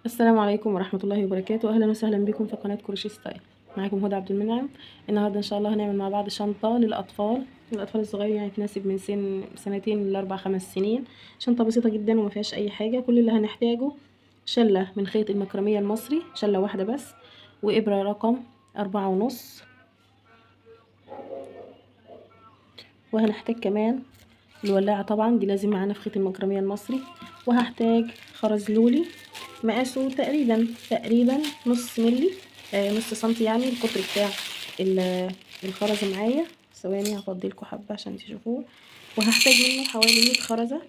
السلام عليكم ورحمة الله وبركاته. أهلا وسهلا بكم في قناة كروشيه ستايل. معاكم هدى عبد المنعم. النهاردة إن شاء الله هنعمل مع بعض شنطة للأطفال الصغير، يعني تناسب من سنتين ل4 5 سنين. شنطة بسيطة جدا وما فيهاش أي حاجة. كل اللي هنحتاجه شلة من خيط المكرمية المصري، شلة واحدة بس، وإبرة رقم 4.5، وهنحتاج كمان الولاعة طبعا، دي لازم معانا في خيط المكرمية المصري. وهحتاج خرز لولي مقاسه تقريبا نص ملي، نص سنتي، يعني القطر بتاع الخرز معايا. ثواني هفضلكوا حبة عشان تشوفوه. وهحتاج منه حوالي 100 خرزة،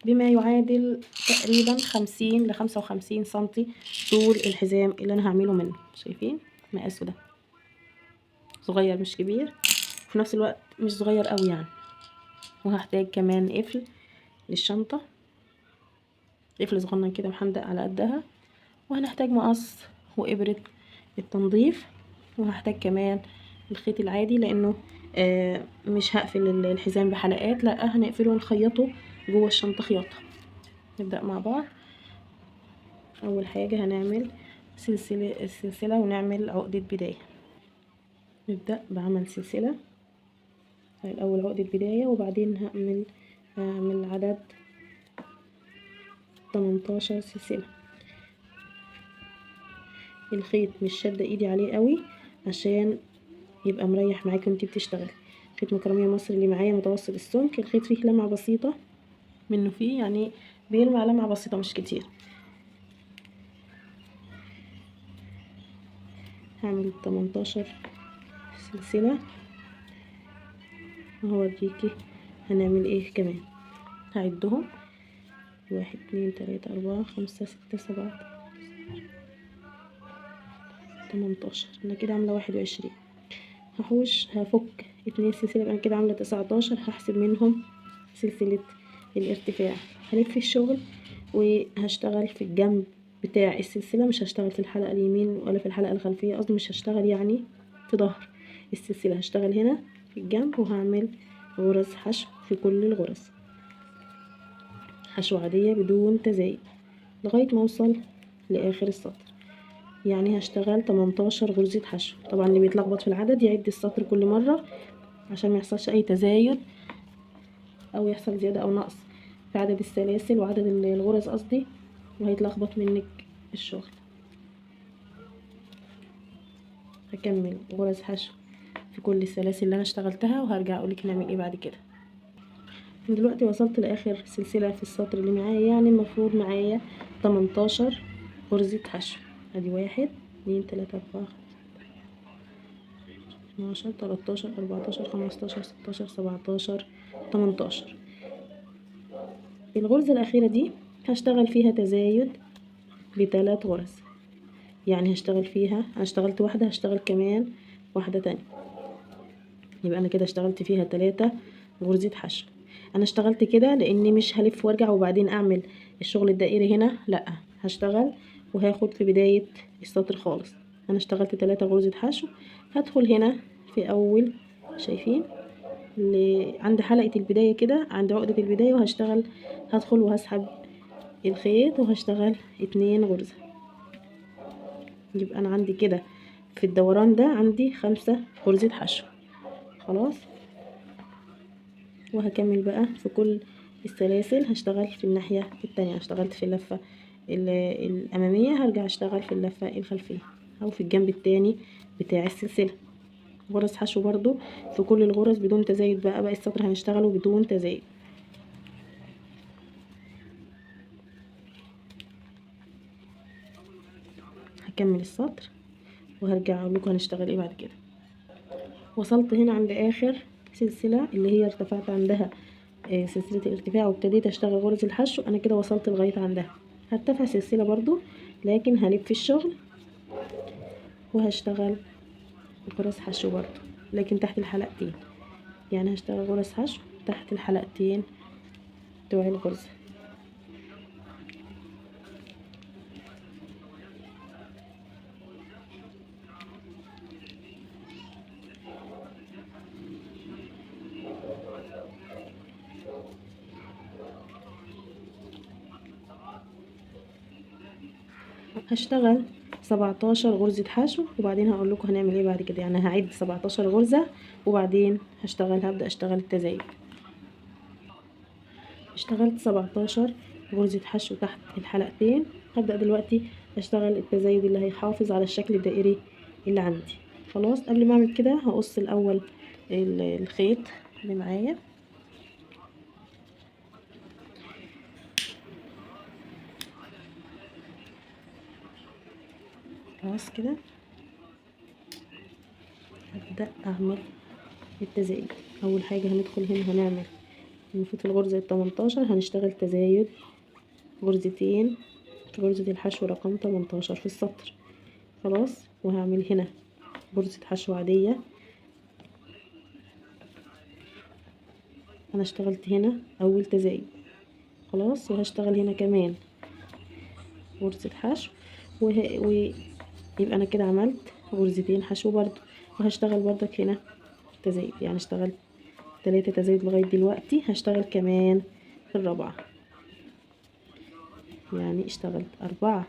بما يعادل تقريبا 50 ل 55 سنتي طول الحزام اللي انا هعمله منه. شايفين مقاسه ده صغير مش كبير، وفي نفس الوقت مش صغير قوي يعني. وهحتاج كمان قفل للشنطة، قفل صغنن كده محندق على قدها. وهنحتاج مقص وإبرة التنظيف. وهحتاج كمان الخيط العادي، لأنه مش هقفل الحزام بحلقات، لا هنقفله ونخيطه جوه الشنطة خياطة. نبدأ مع بعض. أول حاجة هنعمل السلسلة ونعمل عقدة بداية. نبدأ بعمل سلسلة الأول، عقدة بداية، وبعدين هعمل عدد 18 سلسلة. الخيط مش شادة ايدي عليه قوي عشان يبقى مريح معاكي وانتي بتشتغلي. خيط مكرمية مصر اللي معايا متوسط السمك، الخيط فيه لمعة بسيطة منه، فيه يعني بيلمع لمعة بسيطة مش كتير. هعمل 18 سلسلة وهوريكي هنعمل ايه كمان. هعدهم 1 2 3 4 5 6 7 18. انا كده عاملة 21. هفك 2 سلسلة، يبقى انا كده عاملة 19. هحسب منهم سلسلة الارتفاع. هلف الشغل وهشتغل في الجنب بتاع السلسلة، مش هشتغل في الحلقة اليمين ولا في الحلقة الخلفية، قصدي مش هشتغل يعني في ظهر السلسلة، هشتغل هنا في الجنب. وهعمل غرز حشو في كل الغرز، حشو عادية بدون تزايد لغاية ما اوصل لاخر السطر. يعني هشتغل 18 غرزة حشو. طبعا اللي بيتلخبط في العدد يعد السطر كل مرة عشان ما يحصلش اي تزايد او يحصل زيادة او نقص في عدد السلاسل وعدد الغرز قصدي، وهيتلخبط منك الشغل. هكمل غرز حشو في كل السلاسل اللي انا اشتغلتها، وهرجع اقولك نعمل ايه بعد كده. انا دلوقتي وصلت لاخر سلسلة في السطر اللي معايا، يعني المفروض معايا 18 غرزة حشو. ادي 1 2 3 4 12 13 14 15 16 17 18. الغرزة الأخيرة دي هشتغل فيها تزايد ب3 غرز، يعني هشتغل فيها، أنا اشتغلت واحدة هشتغل كمان واحدة تانية، يبقى أنا كده اشتغلت فيها 3 غرزة حشو. أنا اشتغلت كده لأني مش هلف وارجع وبعدين أعمل الشغل الدائري هنا، لأ هشتغل وهاخد في بداية السطر خالص. أنا اشتغلت 3 غرزة حشو. هدخل هنا في أول، شايفين اللي عند حلقة البداية كده، عند عقدة البداية، وهشتغل، هدخل وهسحب الخيط وهشتغل 2 غرزة. يبقى انا عندي كده في الدوران ده عندي 5 غرزة حشو خلاص. وهكمل بقى في كل السلاسل. هشتغل في الناحية التانية، اشتغلت في اللفة الأمامية، هرجع اشتغل في اللفة الخلفية أو في الجنب التاني بتاع السلسلة. غرز حشو برضو في كل الغرز بدون تزايد. بقى السطر هنشتغله بدون تزايد. هكمل السطر وهرجع اقول لكم هنشتغل ايه بعد كده. وصلت هنا عند اخر سلسلة اللي هي ارتفعت عندها سلسلة الارتفاع، وابتديت اشتغل غرز الحشو. انا كده وصلت لغاية عندها. هرتفع سلسلة برضو لكن هلف الشغل وهشتغل غرز حشو برضو لكن تحت الحلقتين، يعني هشتغل غرز حشو تحت الحلقتين بتوع الغرزة. هشتغل 17 غرزة حشو، وبعدين هقول لكم هنعمل ايه بعد كده. يعني هعد 17 غرزة وبعدين هبدأ اشتغل التزايد. اشتغلت 17 غرزة حشو تحت الحلقتين. هبدأ دلوقتي اشتغل التزايد اللي هيحافظ على الشكل الدائري اللي عندي. خلاص قبل ما اعمل كده هقص الاول الخيط اللي معايا. خلاص كده هبدأ اعمل التزايد. اول حاجة هندخل هنا هنعمل المفروض في الغرزة 18 هنشتغل تزايد غرزتين في غرزة الحشو رقم 18 في السطر. خلاص وهعمل هنا غرزة حشو عادية. انا اشتغلت هنا اول تزايد خلاص، وهشتغل هنا كمان غرزة حشو ويبقى انا كده عملت غرزتين حشو برضو. وهشتغل برضك هنا تزايد، يعني اشتغلت 3 تزايد لغاية دلوقتي. هشتغل كمان في الرابعة، يعني اشتغلت 4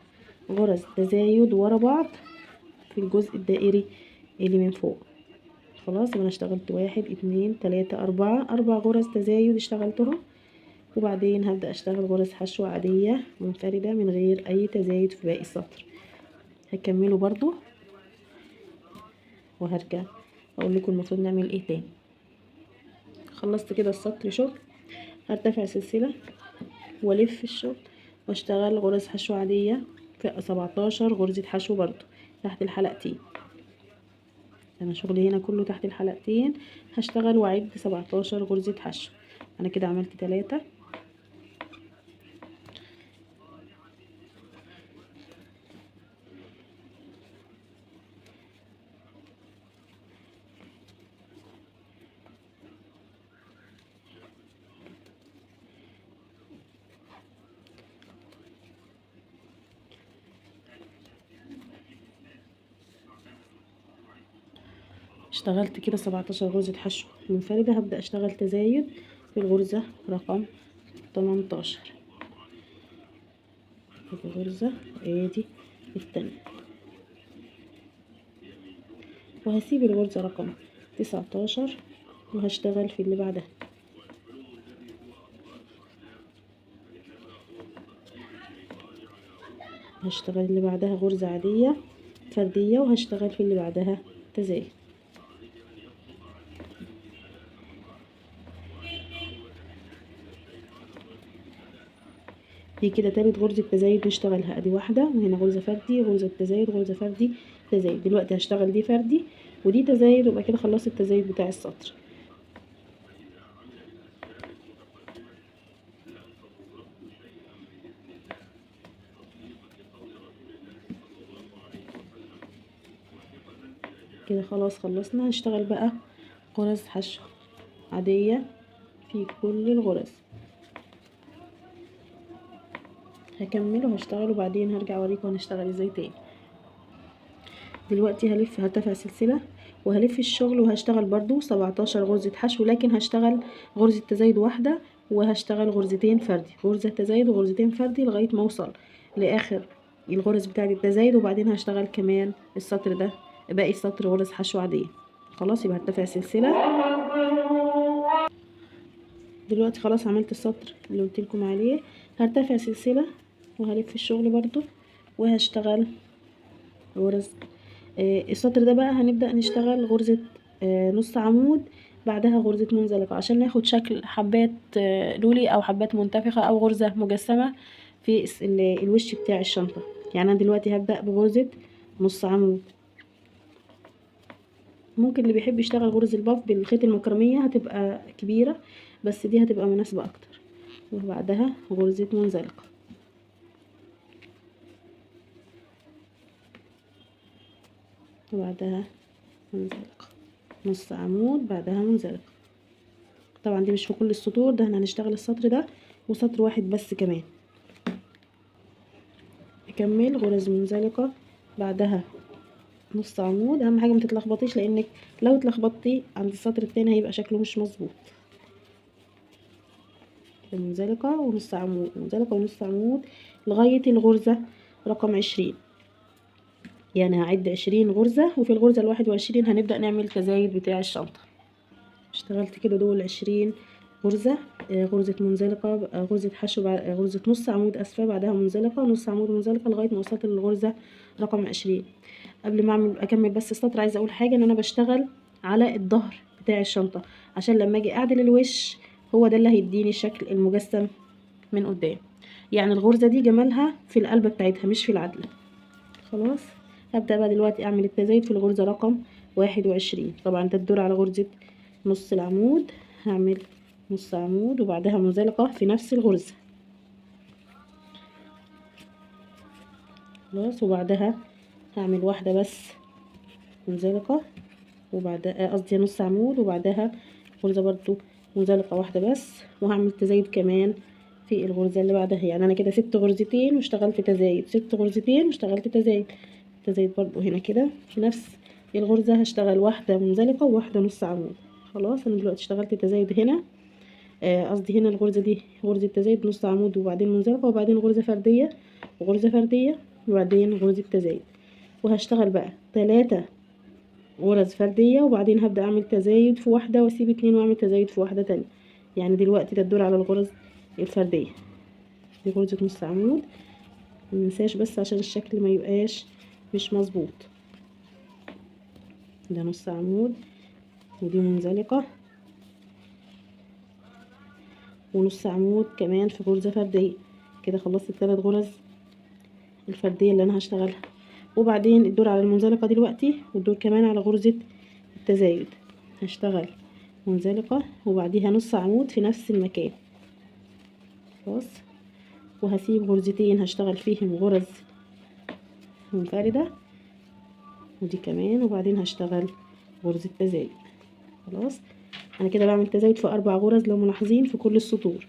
غرز تزايد ورا بعض في الجزء الدائري اللي من فوق. خلاص يبقى انا اشتغلت 1 2 3 4 غرز تزايد اشتغلتهم، وبعدين هبدأ اشتغل غرز حشو عادية منفردة من غير اي تزايد في باقي السطر. هكمله برضو وهرجع اقول لكم المفروض نعمل ايه تاني. خلصت كده السطر شغل، هرتفع سلسلة والف الشغل واشتغل غرز حشو عادية في 17 غرزة حشو برضو تحت الحلقتين. انا شغلي هنا كله تحت الحلقتين. هشتغل واعد 17 غرزة حشو. انا كده عملت 3. اشتغلت كده 17 غرزة حشو منفردة. هبدأ اشتغل تزايد في الغرزة رقم 18. الغرزة ادي التانية، وهسيب الغرزة رقم 19 وهشتغل في اللي بعدها. هشتغل اللي بعدها غرزة عادية فردية، وهشتغل في اللي بعدها تزايد. دي كده تالت غرزة تزايد نشتغلها. ادي واحدة، وهنا غرزة فردي غرزة تزايد غرزة فردي تزايد. دلوقتي هشتغل دي فردي ودي تزايد، ويبقى كده خلصت التزايد بتاع السطر. كده خلاص خلصنا. هنشتغل بقى غرز حشو عادية في كل الغرز. هكمله وهشتغل وبعدين هرجع اوريكم هنشتغل ازاي تاني. دلوقتي هرتفع سلسلة وهلف الشغل وهشتغل برضو 17 غرزة حشو، لكن هشتغل غرزة تزايد واحدة وهشتغل غرزتين فردي، غرزة تزايد وغرزتين فردي لغاية ما اوصل لاخر الغرز بتاعة التزايد، وبعدين هشتغل كمان السطر ده باقي السطر غرز حشو عادية. خلاص يبقى هرتفع سلسلة. دلوقتي خلاص عملت السطر اللي قلت لكم عليه. هرتفع سلسلة وهلف الشغل برضو وهشتغل غرز. السطر ده بقى هنبدأ نشتغل غرزة نص عمود، بعدها غرزة منزلقة عشان ناخد شكل حبات لولي او حبات منتفخة او غرزة مجسمة في الوش بتاع الشنطة. يعني انا دلوقتي هبدأ بغرزة نص عمود. ممكن اللي بيحب يشتغل غرز الباف بالخيط المكرمية هتبقى كبيرة، بس دي هتبقى مناسبة اكتر. وبعدها غرزة منزلقة، وبعدها منزلقة نص عمود بعدها منزلقة. طبعا دي مش في كل السطور، ده احنا هنشتغل السطر ده وسطر واحد بس كمان. اكمل غرز منزلقة بعدها نص عمود. اهم حاجه ما تتلخبطيش، لانك لو اتلخبطتي عند السطر التاني هيبقى شكله مش مظبوط. كده منزلقة ونص عمود منزلقة ونص عمود لغاية الغرزة رقم 20. يعني هعد 20 غرزة، وفي الغرزة ال21 هنبدأ نعمل تزايد بتاع الشنطة. اشتغلت كده دول 20 غرزة، غرزة منزلقة، غرزة حشو، غرزة نص عمود اسفة، بعدها منزلقة، نص عمود منزلقة، لغاية ما وصلت للغرزة رقم 20. قبل ما اكمل بس السطر، عايزة اقول حاجة، ان انا بشتغل على الظهر بتاع الشنطة عشان لما اجي اعدل الوش هو ده اللي هيديني الشكل المجسم من قدام. يعني الغرزة دي جمالها في القلبة بتاعتها مش في العدلة. خلاص، هبدأ بقى دلوقتي اعمل التزايد في الغرزة رقم 21. طبعا ده الدور على غرزة نص العمود، هعمل نص عمود وبعدها منزلقة في نفس الغرزة. خلاص، وبعدها هعمل واحدة بس منزلقة، وبعدها قصدي نص عمود، وبعدها غرزة برضو منزلقة واحدة بس، وهعمل تزايد كمان في الغرزة اللي بعدها. يعني انا كده 6 غرزتين واشتغلت تزايد، 6 غرزتين واشتغلت تزايد، تزايد برضو هنا كده في نفس الغرزة هشتغل واحدة منزلقة وواحدة نص عمود. خلاص، انا دلوقتي اشتغلت تزايد هنا، قصدي هنا الغرزة دي غرزة تزايد نص عمود وبعدين منزلقة وبعدين غرزة فردية وغرزة فردية وبعدين غرزة تزايد. وهشتغل بقى 3 غرز فردية، وبعدين هبدأ اعمل تزايد في واحدة واسيب 2 واعمل تزايد في واحدة تانية. يعني دلوقتي ده الدور على الغرز الفردية. دي غرزة نص عمود، مننساش بس عشان الشكل ما يبقاش مش مظبوط. ده نص عمود ودي منزلقة ونص عمود كمان في غرزة فردية. كده خلصت ال3 غرز الفردية اللي انا هشتغلها. وبعدين الدور على المنزلقة دلوقتي، والدور كمان على غرزة التزايد. هشتغل منزلقة وبعديها نص عمود في نفس المكان. خلاص، وهسيب غرزتين هشتغل فيهم غرز منفردة، ودي كمان، وبعدين هشتغل غرزة تزايد. خلاص، انا كده بعمل تزايد في 4 غرز لو ملاحظين في كل السطور.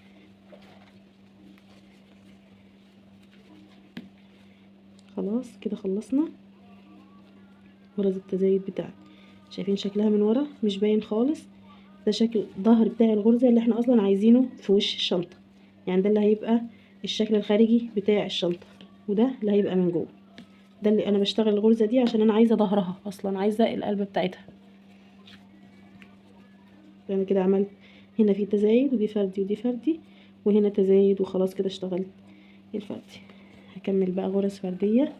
خلاص كده خلصنا غرز التزايد بتاعي. شايفين شكلها من ورا مش باين خالص؟ ده شكل ظهر بتاع الغرزة اللي احنا اصلا عايزينه في وش الشنطة. يعني ده اللي هيبقى الشكل الخارجي بتاع الشنطة، وده اللي هيبقى من جوه. ده اللي انا بشتغل الغرزة دي عشان انا عايزة ظهرها، اصلا عايزة القلبة بتاعتها. انا كده عملت هنا في تزايد ودي فردي ودي فردي، وهنا تزايد، وخلاص كده اشتغلت الفردي. هكمل بقى غرز فردية.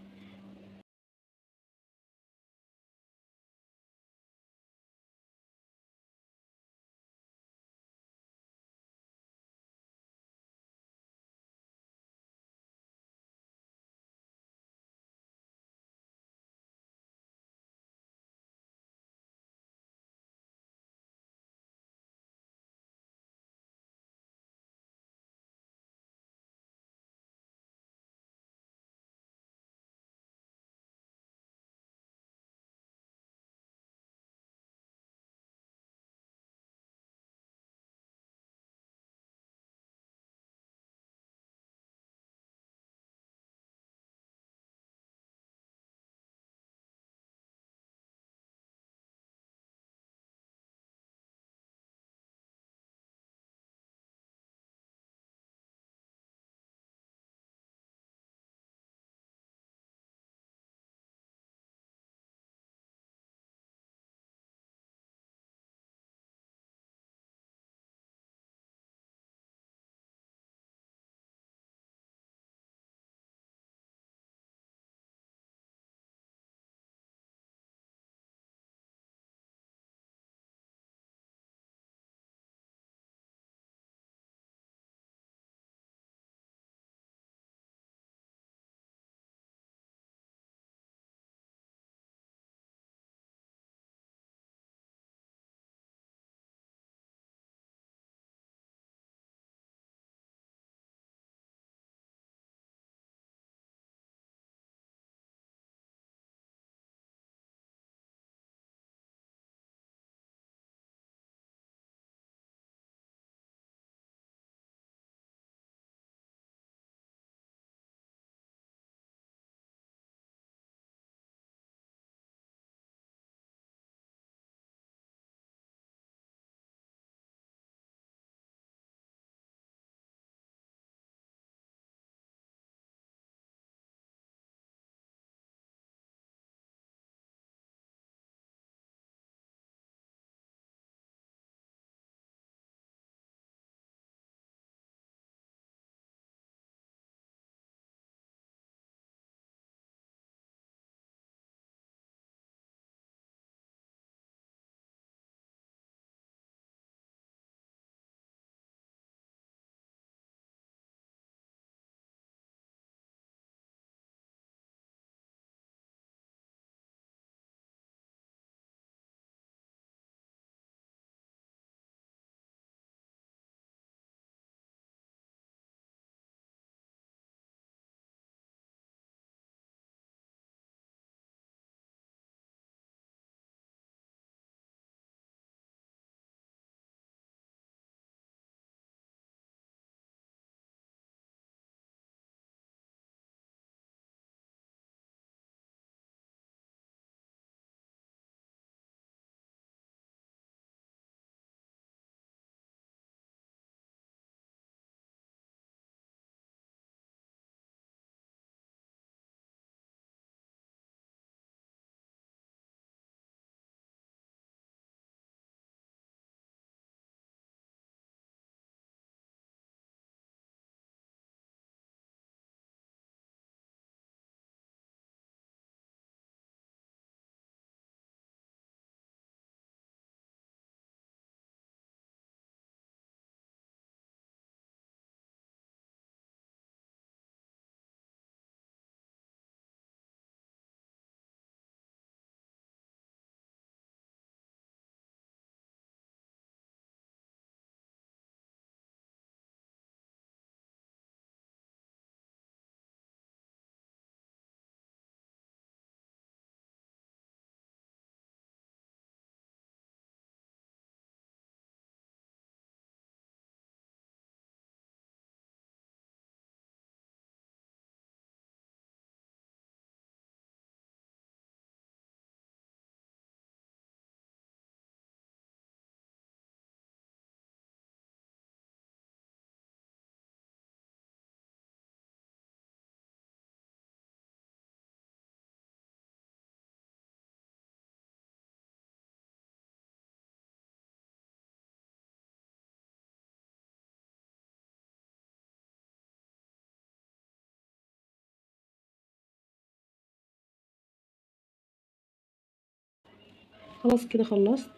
خلاص كده خلصت.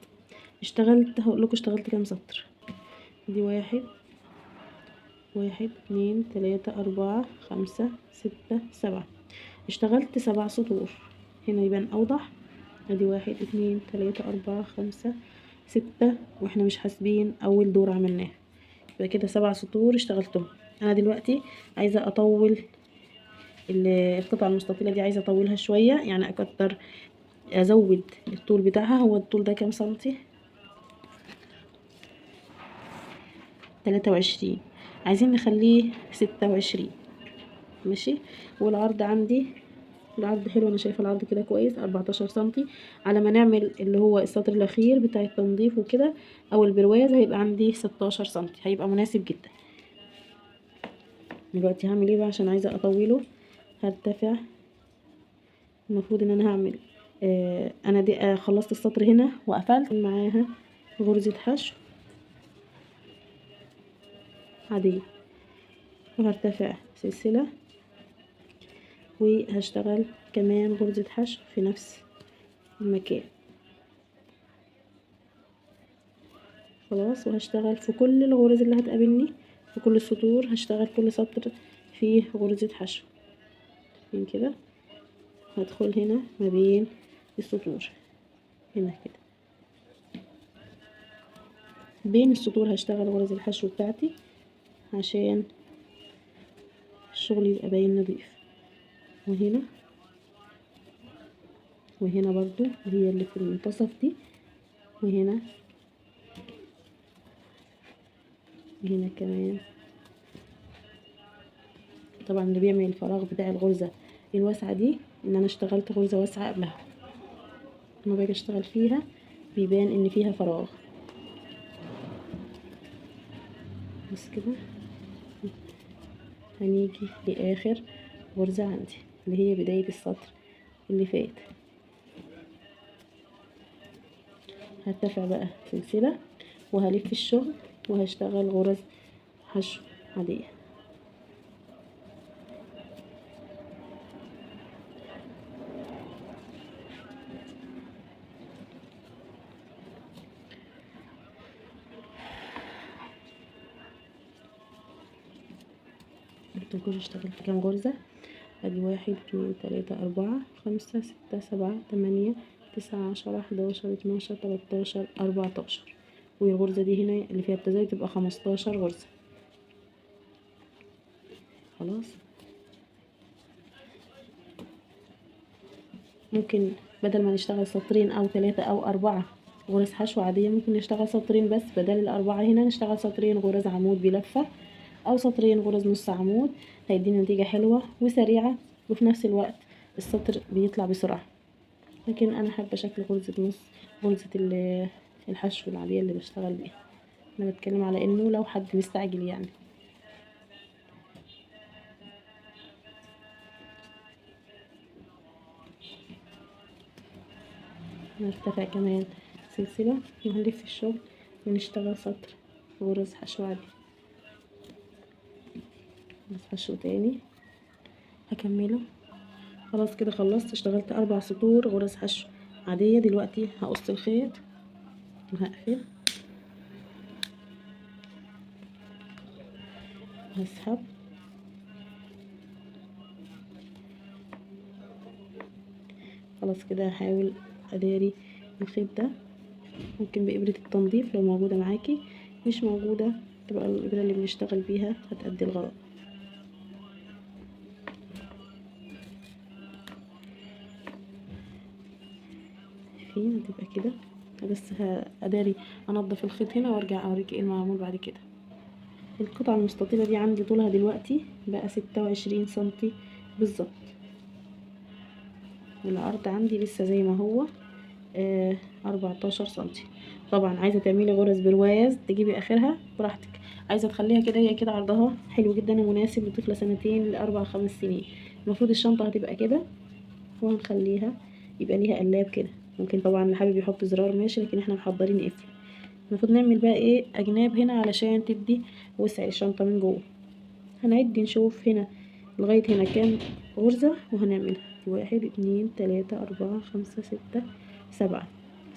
اشتغلت، هقول لكم اشتغلت كام سطر. دي واحد، 1 2 3 4 5 6 7. اشتغلت 7 سطور. هنا يبان اوضح. ادي 1 2 3 4 5 6، واحنا مش حاسبين اول دور عملناه. يبقى كده 7 سطور اشتغلتهم. انا دلوقتي عايزة اطول القطعة المستطيلة دي، عايزة اطولها شوية، يعني اكتر، ازود الطول بتاعها. هو الطول ده كام سنتي؟ 23. عايزين نخليه 26. ماشي. والعرض عندي، العرض حلو، انا شايفه العرض كده كويس، 14 سنتي. على ما نعمل اللي هو السطر الاخير بتاع التنظيف وكده او البرواز هيبقى عندي 16 سنتي، هيبقى مناسب جدا. دلوقتي هعمل ايه بقى عشان عايزه اطوله؟ هرتفع. المفروض ان انا هعمل انا دي خلصت السطر هنا وقفلت معاها غرزة حشو عادية، وهرتفع سلسلة، وهشتغل كمان غرزة حشو في نفس المكان. خلاص. وهشتغل في كل الغرز اللي هتقابلني، في كل السطور هشتغل كل سطر فيه غرزة حشو. من كده هدخل هنا ما بين السطور، هنا كده بين السطور هشتغل غرز الحشو بتاعتي عشان الشغل يبقى باين نظيف. وهنا وهنا برضو هي اللي في المنتصف دي، وهنا وهنا كمان. طبعا اللي بيعمل الفراغ بتاع الغرزة الواسعة دي ان انا اشتغلت غرزة واسعة قبلها، لما باجي اشتغل فيها بيبان ان فيها فراغ. بس كده هنيجي لاخر غرزة عندي اللي هي بداية السطر اللي فات. هرتفع بقى سلسلة وهلف الشغل وهشتغل غرز حشو عادية. قلتلكوش اشتغلت كام غرزة. ادي 1 2 3 4 5 6 7 8 9 10 11 12 13 14. والغرزة دي هنا اللي فيها التزايد تبقى 15 غرزة. خلاص. ممكن بدل ما نشتغل سطرين او 3 او 4 غرز حشو عادية، ممكن نشتغل سطرين بس، بدل ال4 هنا نشتغل سطرين غرز عمود بلفة او سطرين غرز نص عمود. هيدينا نتيجة حلوة وسريعة، وفي نفس الوقت السطر بيطلع بسرعة. لكن انا حابة شكل غرزة نص، غرزة الحشو العادية اللي بشتغل بيها. انا بتكلم على انه لو حد مستعجل يعني. نرتفع كمان سلسلة وهنلف الشغل ونشتغل سطر غرز حشو عادي. غرز حشو تاني هكمله. خلاص كده خلصت. اشتغلت 4 سطور غرز حشو عادية. دلوقتي هقص الخيط وهقفل، هسحب. خلاص كده هحاول اداري الخيط ده، ممكن بإبرة التنظيف لو موجودة معاكي، مش موجودة تبقى الإبرة اللي بنشتغل بيها هتأدي الغرض. فين هتبقى كده. بس هأداري انضف الخيط هنا وارجع اوريكي ايه المعمول بعد كده. القطعة المستطيلة دي عندي طولها دلوقتي بقى 26 سنتي بالظبط، والعرض عندي لسه زي ما هو 14 سنتي. طبعا عايزة تعملي غرز برواز تجيبي اخرها براحتك، عايزة تخليها كده هي كده عرضها حلو جدا ومناسب لطفلة 2 ل4 5 سنين. المفروض الشنطة هتبقى كده، وهنخليها يبقى ليها قلاب كده. ممكن طبعا اللي حابب يحط زرار ماشي، لكن احنا محضرين قفل. المفروض نعمل بقى ايه اجناب هنا علشان تدي وسع الشنطة من جوه. هنعد نشوف هنا لغاية هنا كام غرزة وهنعملها. 1 2 3 4 5 6 7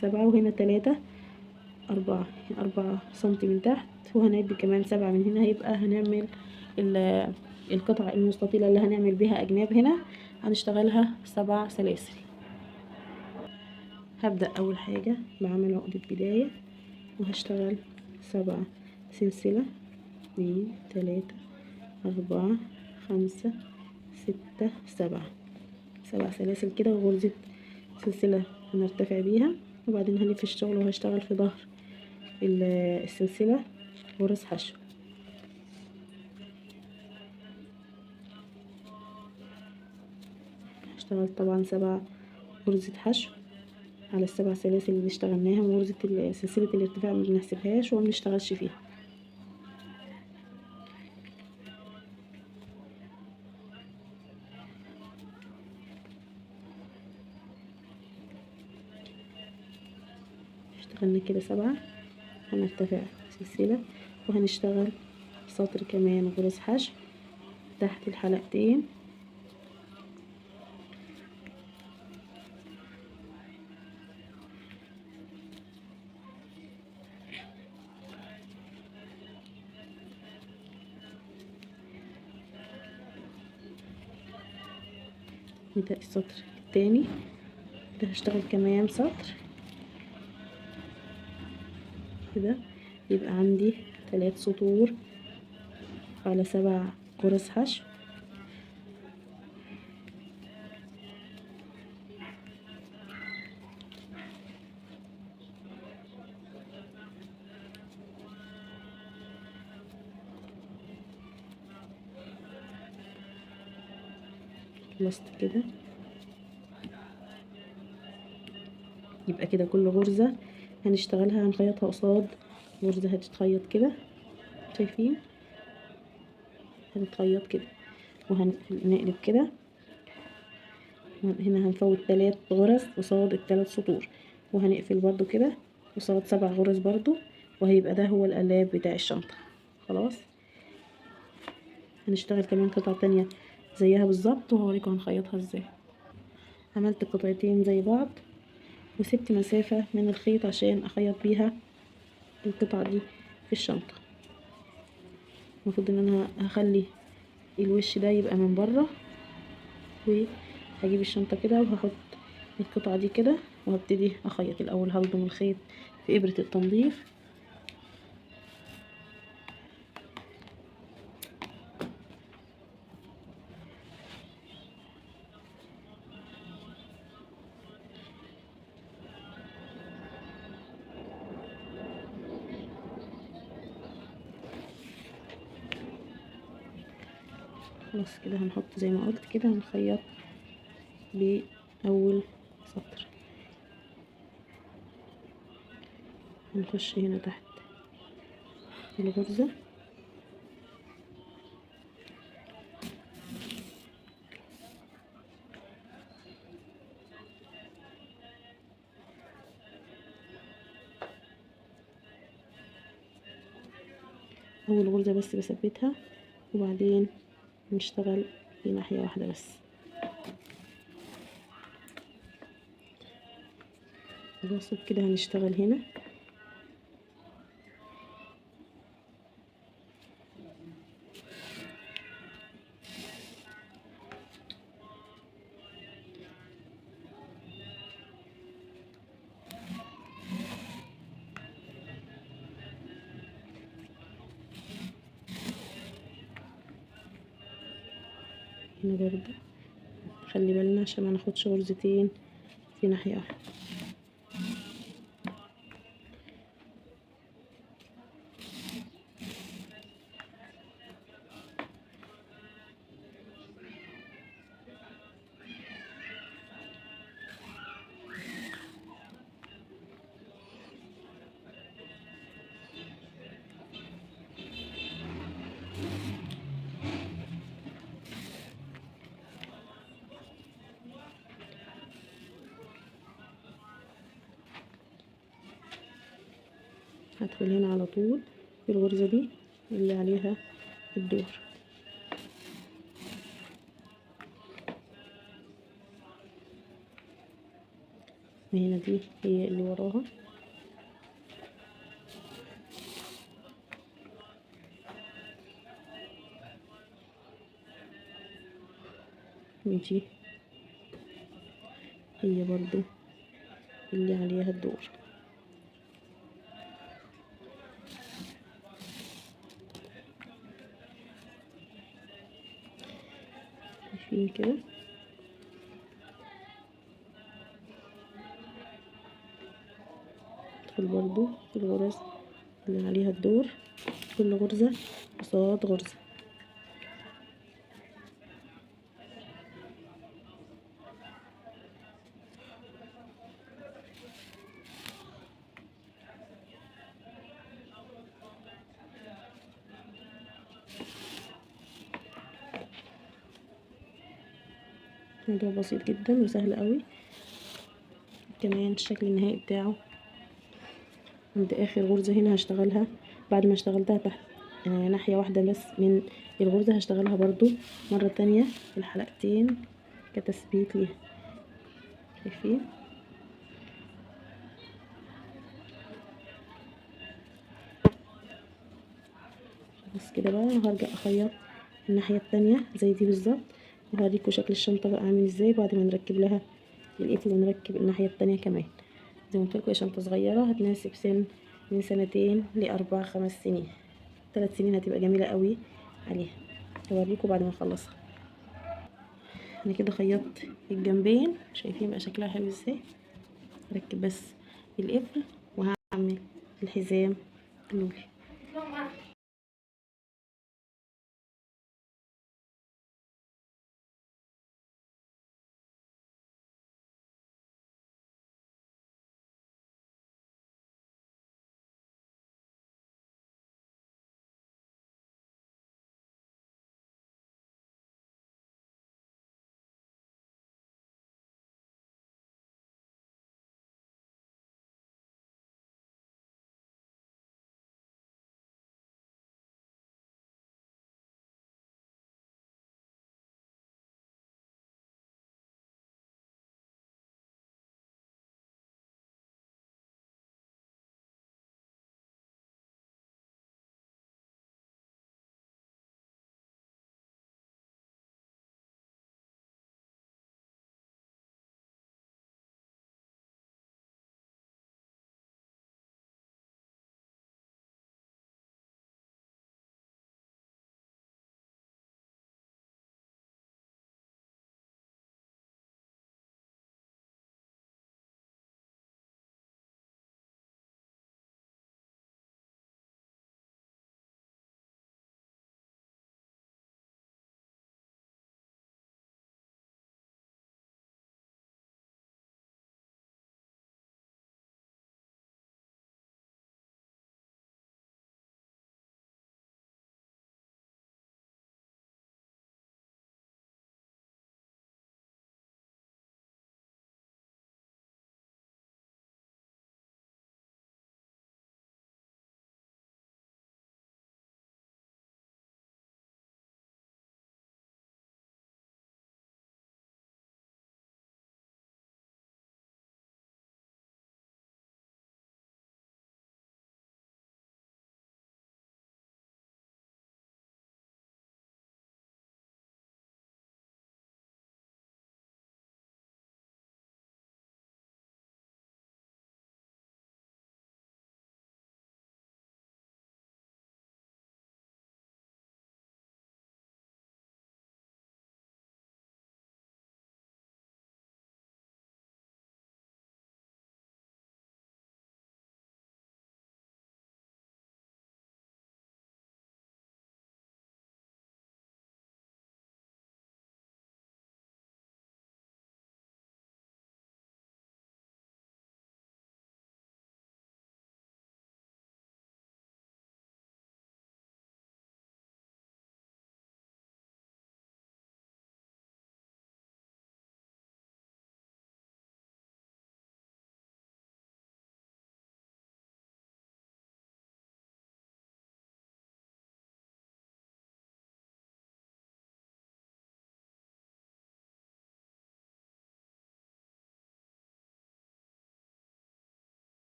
7 وهنا 3 4 سنتي من تحت، وهنعد كمان 7 من هنا. هيبقى هنعمل القطعة المستطيلة اللي هنعمل بيها أجناب هنا هنشتغلها 7 سلاسل. هبدأ أول حاجة بعمل عقدة بداية وهشتغل 7 سلسلة، 2 3 4 5 6 7 سلاسل كده، وغرزة سلسلة هنرتفع بيها، وبعدين هلف الشغل وهشتغل في ظهر السلسلة غرز حشو. هشتغل طبعا 7 غرزة حشو على ال7 سلاسل اللي اشتغلناها، وغرزة سلسلة الارتفاع ما بنحسبهاش وما بنشتغلش فيها. اشتغلنا كده 7، هنرتفع سلسلة وهنشتغل سطر كمان غرز حشو تحت الحلقتين. نبدأ السطر التاني ده، هشتغل كمان سطر كده، يبقى عندي 3 سطور على 7 غرز حشو. خلصت كده، يبقى كده كل غرزة هنشتغلها هنخيطها قصاد غرزة، هتتخيط كده، شايفين هتتخيط كده، وهنقلب كده. هنا هنفوت 3 غرز قصاد ال3 سطور، وهنقفل برضو كده قصاد 7 غرز برضو، وهيبقى ده هو القلاب بتاع الشنطة. خلاص هنشتغل كمان قطعة تانية زيها بالظبط وهوريكم هنخيطها ازاي. عملت قطعتين زي بعض وسبت مسافة من الخيط عشان اخيط بيها القطعة دي في الشنطة. المفروض ان انا هخلي الوش ده يبقى من بره، وهجيب الشنطة كده وهحط القطعة دي كده وهبتدي اخيط. الاول هلضم الخيط في ابرة التنظيف، خلاص كده هنحط زي ما قلت كده، هنخيط بأول سطر. هنخش هنا تحت الغرزة اول غرزة بس بثبتها، وبعدين نشتغل في ناحية واحدة بس. خلاص كده هنشتغل هنا برضه خلي بالنا عشان ما ناخدش غرزتين في ناحية واحدة. هدخل هنا على طول في الغرزة دي اللي عليها الدور. وهنا دي هي اللي وراها. ودي هي برضو اللي عليها الدور. شايفين كده؟ ندخل برضو في الغرز اللي عليها الدور، كل غرزة قصاد غرزة. الموضوع بسيط جدا وسهل قوي. كمان الشكل النهائي بتاعه عند اخر غرزة هنا هشتغلها، بعد ما اشتغلتها تحت ناحية واحدة بس من الغرزة هشتغلها برضو مرة تانية في الحلقتين كتثبيت ليها. شايفين؟ بس كده بقى هرجع اخيط الناحية التانية زي دي بالظبط، وهوريكم شكل الشنطة بقى عامل ازاي بعد ما نركب لها القفل ونركب الناحية التانية كمان. زي ما قلتلكوا هي شنطة صغيرة هتناسب سن من 2 ل4 5 سنين. 3 سنين هتبقى جميلة قوي عليها. هوريكم بعد ما اخلصها. انا كده خيطت الجنبين، شايفين بقى شكلها حلو ازاي. اركب بس القفل وهعمل الحزام اللولي.